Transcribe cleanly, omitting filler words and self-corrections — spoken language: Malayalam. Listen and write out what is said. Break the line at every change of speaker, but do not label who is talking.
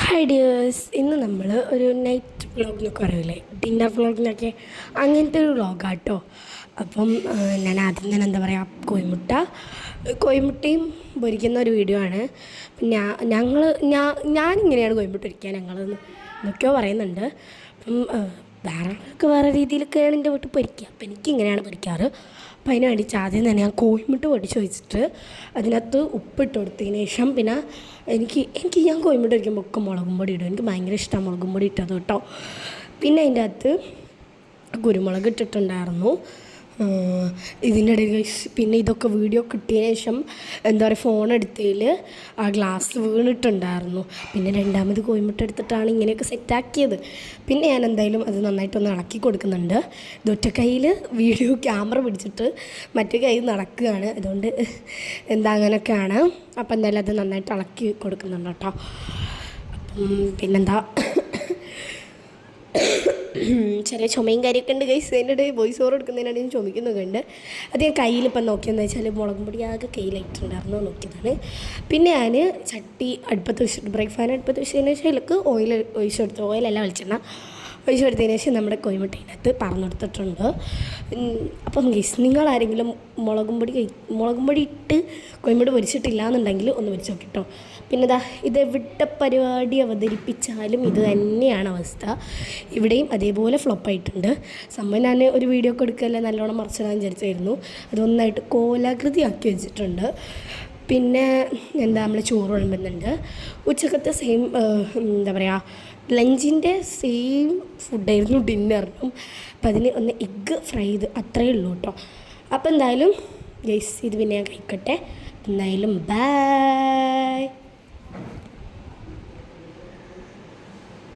ഹായ് ഡിയേഴ്സ്, ഇന്ന് നമ്മൾ ഒരു നൈറ്റ് വ്ളോഗിനൊക്കെ പറയില്ലേ, ഡിന്നർ വ്ളോഗിനൊക്കെ അങ്ങനത്തെ ഒരു വ്ളോഗാട്ടോ. അപ്പം ഞാൻ ആദ്യം തന്നെ എന്താ പറയുക, കോഴിമുട്ടയും പൊരിക്കുന്ന ഒരു വീഡിയോ ആണ്. ഞാനിങ്ങനെയാണ് കോഴിമുട്ട പൊരിക്കുക എന്നൊക്കെയോ പറയുന്നുണ്ട്. അപ്പം വേറെ രീതിയിലൊക്കെയാണ് എൻ്റെ വീട്ടിൽ പൊരിക്കുക. അപ്പം എനിക്കിങ്ങനെയാണ് പൊരിക്കാറ്. അപ്പം അതിന് വേണ്ടി ആദ്യം തന്നെ ഞാൻ കോഴിമുട്ട പൊടിച്ച് വെച്ചിട്ട് അതിനകത്ത് ഉപ്പിട്ട് കൊടുത്തതിന് ശേഷം പിന്നെ ഞാൻ കോഴിമുട്ട പൊരിക്കുമ്പോൾ ഒക്കെ മുളകും പൊടി ഇടും. എനിക്ക് ഭയങ്കര ഇഷ്ടമാണ് മുളകും പൊടി ഇട്ടത് കേട്ടോ. പിന്നെ അതിൻ്റെ അകത്ത് കുരുമുളക് ഇട്ടിട്ടുണ്ടായിരുന്നു. ഇതിൻ്റെ ഇടയിൽ പിന്നെ ഇതൊക്കെ വീഡിയോ കിട്ടിയതിന് ശേഷം എന്താ പറയുക, ഫോൺ എടുത്തതിൽ ആ ഗ്ലാസ് വീണിട്ടുണ്ടായിരുന്നു. പിന്നെ രണ്ടാമത് കോഴിമുട്ട എടുത്തിട്ടാണ് ഇങ്ങനെയൊക്കെ സെറ്റാക്കിയത്. പിന്നെ ഞാൻ എന്തായാലും അത് നന്നായിട്ടൊന്ന് ഇളക്കി കൊടുക്കുന്നുണ്ട്. ഇതൊറ്റ കയ്യിൽ വീഡിയോ ക്യാമറ പിടിച്ചിട്ട് മറ്റേ കയ്യിൽ നടക്കുകയാണ്. അതുകൊണ്ട് അങ്ങനെയൊക്കെയാണ്. അപ്പം എന്തായാലും അത് നന്നായിട്ട് ഇളക്കി കൊടുക്കുന്നുണ്ട് കേട്ടോ. അപ്പം പിന്നെന്താ, ചെറിയ ചുമയും കാര്യമൊക്കെ ഉണ്ട് ഗൈസ്. അതിൻ്റെ ഇടയിൽ വോയിസ് ഓവർ എടുക്കുന്നതിനിടയിൽ ചുമക്കുന്നൊക്കെ ഉണ്ട്. അത് ഞാൻ കയ്യിലിപ്പം നോക്കിയെന്ന് വെച്ചാൽ മുളകും പൊടി ആകെ കയ്യിലായിട്ടുണ്ടായിരുന്നു, നോക്കിയതാണ്. പിന്നെ ഞാൻ ചട്ടി അടുപ്പത്ത് വെച്ചിട്ട് ബ്രേക്ക് അടുപ്പത്ത് വെച്ചതിന് ശേഷം അതിലേക്ക് ഓയിൽ ഒഴിച്ചെടുത്ത്, ഓയിലല്ല വെളിച്ചെണ്ണ ഒഴിച്ചെടുത്തതിന് ശേഷം നമ്മുടെ കോഴിമുട്ടയിനകത്ത് പറന്നെടുത്തിട്ടുണ്ട്. അപ്പം ഗൈസ്, നിങ്ങളാരെങ്കിലും മുളകും പൊടി ഇട്ട് കോഴിമുട്ട പൊരിച്ചിട്ടില്ല എന്നുണ്ടെങ്കിൽ ഒന്ന് പൊരിച്ച് നോക്കിട്ടോ. പിന്നെ ഇതെവിടെ പരിപാടി അവതരിപ്പിച്ചാലും ഇത് തന്നെയാണ് അവസ്ഥ. ഇവിടെയും അതേപോലെ ഫ്ലോപ്പായിട്ടുണ്ട് സംഭവം. ഞാൻ ഒരു വീഡിയോ ഒക്കെ എടുക്കുകയല്ലേ, നല്ലോണം മറിച്ചിടാൻ വിചാരിച്ചായിരുന്നു. അതൊന്നായിട്ട് കോലാകൃതി ആക്കി വെച്ചിട്ടുണ്ട്. പിന്നെ നമ്മൾ ചോറ് വിളമ്പുന്നുണ്ട്. ഉച്ചക്കത്തെ സെയിം എന്താ പറയുക, ലഞ്ചിൻ്റെ സെയിം ഫുഡായിരുന്നു ഡിന്നറിനും. അപ്പം അതിന് ഒന്ന് എഗ്ഗ് ഫ്രൈ ചെയ്ത് അത്രയേ ഉള്ളൂ കേട്ടോ. അപ്പോൾ എന്തായാലും ഗൈസ്, ഇത് പിന്നെ ഞാൻ കഴിക്കട്ടെ. എന്തായാലും ബൈ.